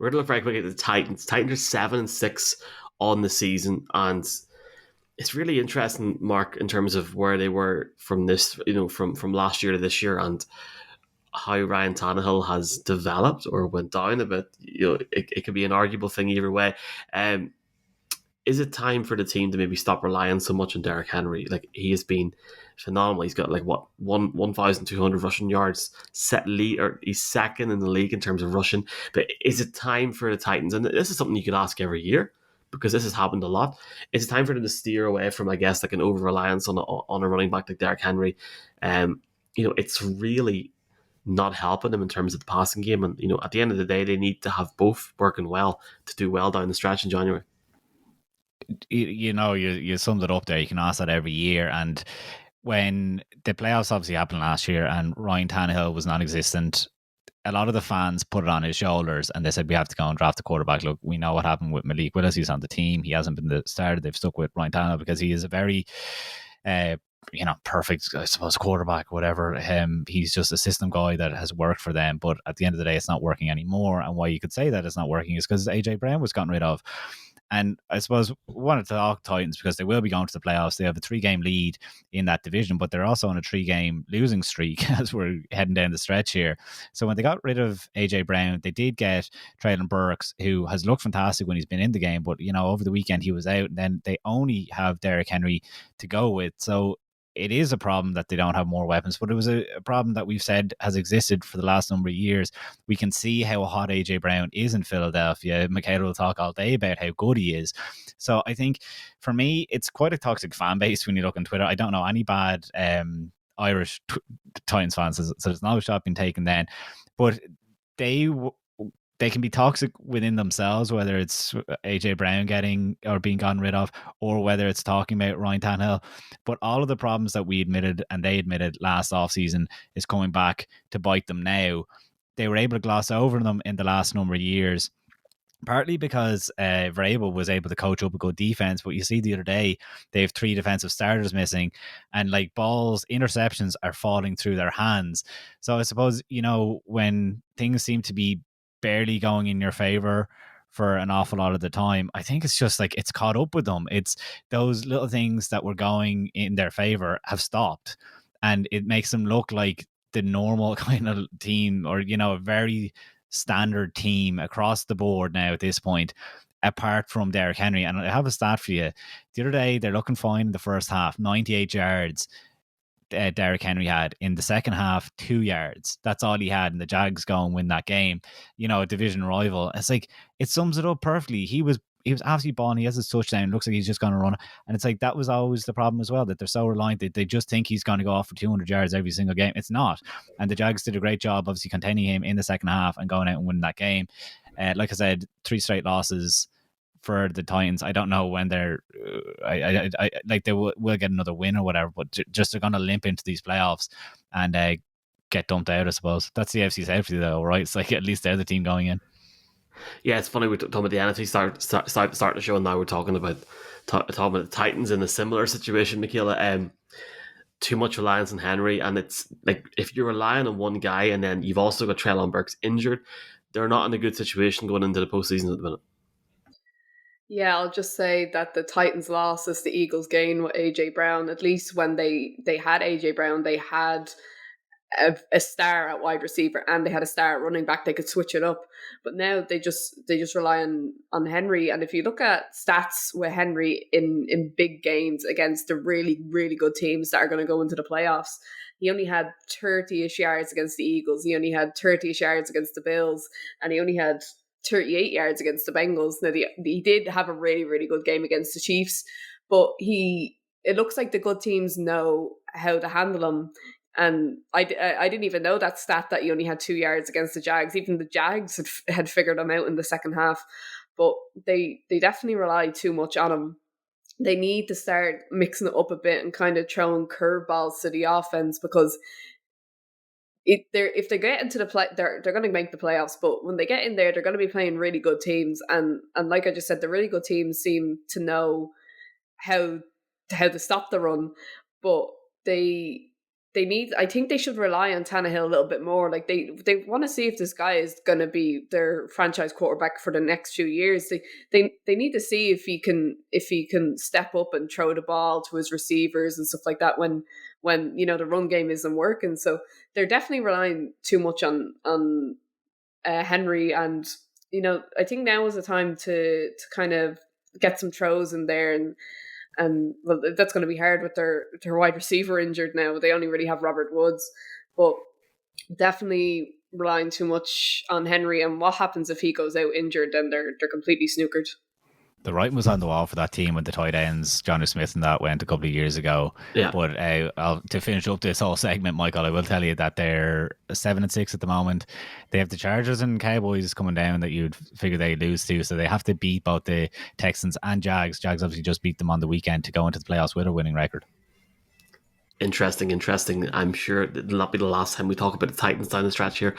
we're going to look very quickly at the Titans. Titans are 7-6 on the season, and it's really interesting, Mark, in terms of where they were from this, from last year to this year, and how Ryan Tannehill has developed or went down a bit. It could be an arguable thing either way. Is it time for the team to maybe stop relying so much on Derrick Henry? Like, he has been phenomenal. He's got 1,200 rushing yards, he's second in the league in terms of rushing. But is it time for the Titans? And this is something you could ask every year, because this has happened a lot. Is it time for them to steer away from, I guess, like an over reliance on a running back like Derrick Henry? It's really not helping them in terms of the passing game. And at the end of the day, they need to have both working well to do well down the stretch in January. You summed it up there. You can ask that every year. And when the playoffs obviously happened last year and Ryan Tannehill was non-existent, a lot of the fans put it on his shoulders and they said, we have to go and draft a quarterback. Look, we know what happened with Malik Willis. He's on the team. He hasn't been the starter. They've stuck with Ryan Tannehill because he is a very perfect, I suppose, quarterback, whatever. He's just a system guy that has worked for them. But at the end of the day, it's not working anymore. And why you could say that it's not working is because AJ Brown was gotten rid of. And I suppose we wanted to talk Titans because they will be going to the playoffs. They have a 3-game lead in that division, but they're also on a 3-game losing streak as we're heading down the stretch here. So when they got rid of AJ Brown, they did get Traylon Burks, who has looked fantastic when he's been in the game, but over the weekend he was out, and then they only have Derrick Henry to go with. So it is a problem that they don't have more weapons, but it was a problem that we've said has existed for the last number of years. We can see how hot AJ Brown is in Philadelphia. Michaela will talk all day about how good he is. So I think for me, it's quite a toxic fan base when you look on Twitter. I don't know any bad Irish Titans fans, so there's no shot being taken then. But they can be toxic within themselves, whether it's AJ Brown getting or being gotten rid of, or whether it's talking about Ryan Tannehill. But all of the problems that we admitted and they admitted last offseason is coming back to bite them now. They were able to gloss over them in the last number of years, partly because Vrabel was able to coach up a good defense. But you see the other day, they have 3 defensive starters missing, and interceptions are falling through their hands. So I suppose, when things seem to be barely going in your favor for an awful lot of the time, I think it's just it's caught up with them. It's those little things that were going in their favor have stopped, and it makes them look like the normal kind of team, or a very standard team across the board now at this point, apart from Derrick Henry. And I have a stat for you. The other day, they're looking fine in the first half, 98 yards. Derrick Henry had in the second half 2 yards. That's all he had, and the Jags go and win that game. A division rival. It's it sums it up perfectly. He was absolutely balling. He has his touchdown. Looks like he's just going to run. And it's that was always the problem as well, that they're so reliant. They just think he's going to go off for 200 yards every single game. It's not. And the Jags did a great job, obviously, containing him in the second half and going out and winning that game. Like I said, 3 straight losses for the Titans. I don't know when they're they will get another win or whatever, but just they're going to limp into these playoffs and get dumped out, I suppose. That's the AFC South though, right? It's at least they're the team going in. Yeah, it's funny, we're talking about the NFC start the show, and now we're talking about the Titans in a similar situation, Michaela. Too much reliance on Henry, and it's if you're relying on one guy and then you've also got Traylon Burks injured, they're not in a good situation going into the postseason at the minute. Yeah, I'll just say that the Titans' loss is the Eagles' gain with AJ Brown. At least when they had AJ Brown, they had a star at wide receiver and they had a star at running back. They could switch it up. But now they just rely on Henry. And if you look at stats with Henry in big games against the really, really good teams that are going to go into the playoffs, he only had 30-ish yards against the Eagles. He only had 30-ish yards against the Bills. And he only had 38 yards against the Bengals. Now, he did have a really, really good game against the Chiefs, but it looks like the good teams know how to handle him. And I didn't even know that stat, that he only had 2 yards against the Jags. Even the Jags had figured him out in the second half. But they definitely rely too much on him. They need to start mixing it up a bit and kind of throwing curveballs to the offense, because if they get into the play, they're going to make the playoffs. But when they get in there, they're going to be playing really good teams. And like I just said, the really good teams seem to know how to stop the run. But they I think they should rely on Tannehill a little bit more. Like they want to see if this guy is going to be their franchise quarterback for the next few years. They need to see if he can step up and throw the ball to his receivers and stuff like that when the run game isn't working. So they're definitely relying too much on Henry, and I think now is the time to kind of get some throws in there, and well, that's going to be hard with their wide receiver injured now. They only really have Robert Woods, but definitely relying too much on Henry. And what happens if he goes out injured? Then they're completely snookered. The writing was on the wall for that team with the tight ends. Johnny Smith and that went a couple of years ago. Yeah. But to finish up this whole segment, Michael, I will tell you that they're 7-6 at the moment. They have the Chargers and Cowboys coming down that you'd figure they lose to, so they have to beat both the Texans and Jags. Jags obviously just beat them on the weekend to go into the playoffs with a winning record. Interesting. I'm sure it'll not be the last time we talk about the Titans down the stretch here.